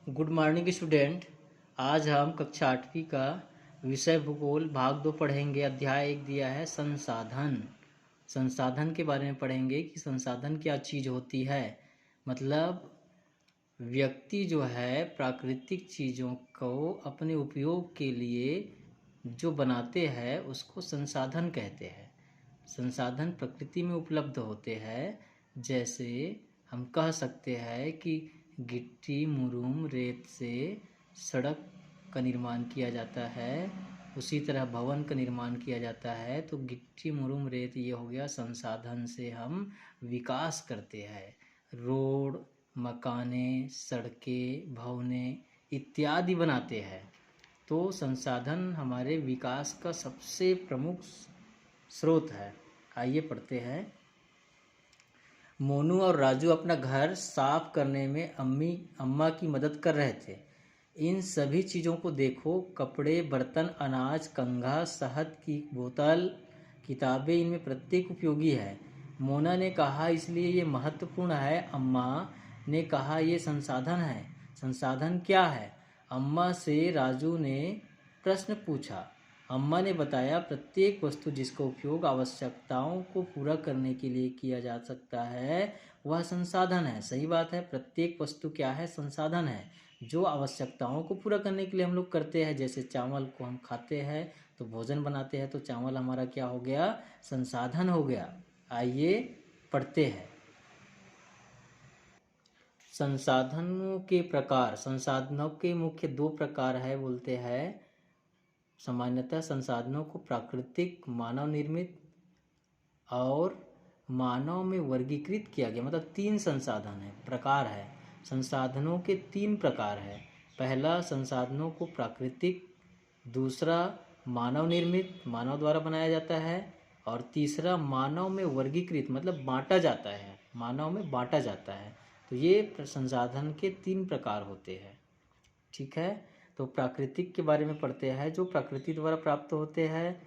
Good morning student. आज हम कक्षा 8वीं का विषय भूगोल भाग 2 पढ़ेंगे। अध्याय 1 दिया है संसाधन। संसाधन के बारे में पढ़ेंगे कि संसाधन क्या चीज़ होती है। मतलब व्यक्ति जो है प्राकृतिक चीज़ों को अपने उपयोग के लिए जो बनाते हैं उसको संसाधन कहते हैं। संसाधन प्रकृति में उपलब्ध होते हैं। जैसे हम कह सकते हैं कि गिट्टी मुरूम रेत से सड़क का निर्माण किया जाता है, उसी तरह भवन का निर्माण किया जाता है। तो गिट्टी मुरूम रेत ये हो गया संसाधन से हम विकास करते हैं। रोड मकाने सड़कें भवने इत्यादि बनाते हैं। तो संसाधन हमारे विकास का सबसे प्रमुख स्रोत है। आइए पढ़ते हैं। मोनू और राजू अपना घर साफ करने में अम्मा की मदद कर रहे थे। इन सभी चीज़ों को देखो, कपड़े बर्तन अनाज कंघा शहद की बोतल किताबें, इनमें प्रत्येक उपयोगी है। मोना ने कहा इसलिए ये महत्वपूर्ण है। अम्मा ने कहा ये संसाधन है। संसाधन क्या है? अम्मा से राजू ने प्रश्न पूछा। अम्मा ने बताया प्रत्येक वस्तु जिसका उपयोग आवश्यकताओं को पूरा करने के लिए किया जा सकता है वह संसाधन है। सही बात है, प्रत्येक वस्तु क्या है? संसाधन है, जो आवश्यकताओं को पूरा करने के लिए हम लोग करते हैं। जैसे चावल को हम खाते हैं तो भोजन बनाते हैं, तो चावल हमारा क्या हो गया? संसाधन हो गया। आइए पढ़ते हैं। संसाधनों के प्रकार। संसाधनों के मुख्य 2 प्रकार है बोलते हैं। सामान्यतः संसाधनों को प्राकृतिक मानव निर्मित और मानव में वर्गीकृत किया गया। मतलब 3 संसाधन है, प्रकार है। संसाधनों के 3 प्रकार है। पहला संसाधनों को प्राकृतिक, दूसरा मानव निर्मित मानव द्वारा बनाया जाता है, और तीसरा मानव में वर्गीकृत मतलब बांटा जाता है, मानव में बांटा जाता है। तो ये संसाधन के 3 प्रकार होते हैं। ठीक है, तो प्राकृतिक के बारे में पढ़ते हैं। जो प्रकृति द्वारा प्राप्त होते हैं,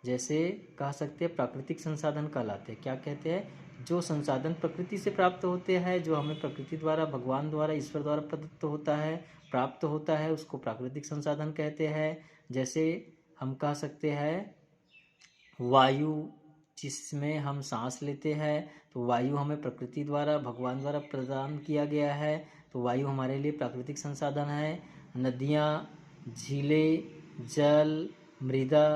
जैसे कह सकते हैं प्राकृतिक संसाधन कहलाते हैं। क्या कहते हैं? जो संसाधन प्रकृति से प्राप्त होते हैं, जो हमें प्रकृति द्वारा भगवान द्वारा ईश्वर द्वारा प्रदत्त होता है प्राप्त होता है, उसको प्राकृतिक संसाधन कहते हैं। जैसे हम कह सकते हैं वायु, जिसमें हम सांस लेते हैं, तो वायु हमें प्रकृति द्वारा भगवान द्वारा प्रदान किया गया है, तो वायु हमारे लिए प्राकृतिक संसाधन है। नदियाँ झीलें जल मृदा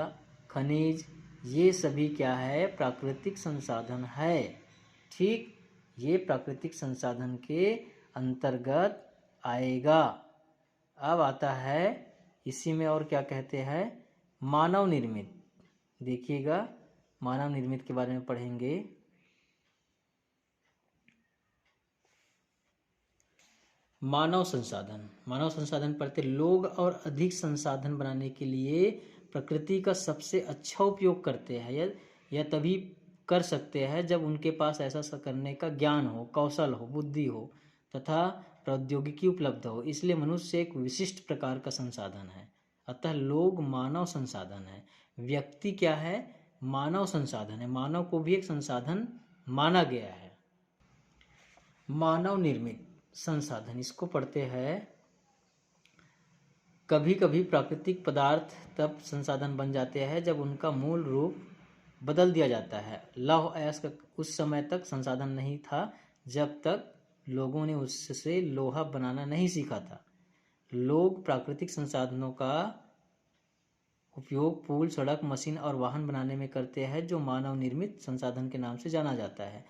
खनिज ये सभी क्या है? प्राकृतिक संसाधन है। ठीक, ये प्राकृतिक संसाधन के अंतर्गत आएगा। अब आता है इसी में और क्या कहते हैं? मानव निर्मित। देखिएगा, मानव निर्मित के बारे में पढ़ेंगे। मानव संसाधन पढ़ते। लोग और अधिक संसाधन बनाने के लिए प्रकृति का सबसे अच्छा उपयोग करते हैं। यह तभी कर सकते हैं जब उनके पास ऐसा करने का ज्ञान हो, कौशल हो, बुद्धि हो तथा प्रौद्योगिकी उपलब्ध हो। इसलिए मनुष्य एक विशिष्ट प्रकार का संसाधन है। अतः लोग मानव संसाधन है। व्यक्ति क्या है? मानव संसाधन है। मानव को भी एक संसाधन माना गया है। मानव निर्मित संसाधन, इसको पढ़ते हैं। कभी कभी प्राकृतिक पदार्थ तब संसाधन बन जाते हैं जब उनका मूल रूप बदल दिया जाता है। लौह अयस्क उस समय तक संसाधन नहीं था जब तक लोगों ने उससे लोहा बनाना नहीं सीखा था। लोग प्राकृतिक संसाधनों का उपयोग पुल सड़क मशीन और वाहन बनाने में करते हैं, जो मानव निर्मित संसाधन के नाम से जाना जाता है।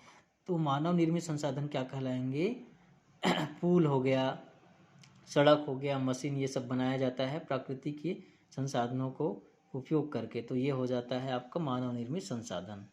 तो मानव निर्मित संसाधन क्या कहलाएंगे? पुल हो गया, सड़क हो गया, मशीन, ये सब बनाया जाता है प्रकृति के संसाधनों को उपयोग करके। तो ये हो जाता है आपका मानव निर्मित संसाधन।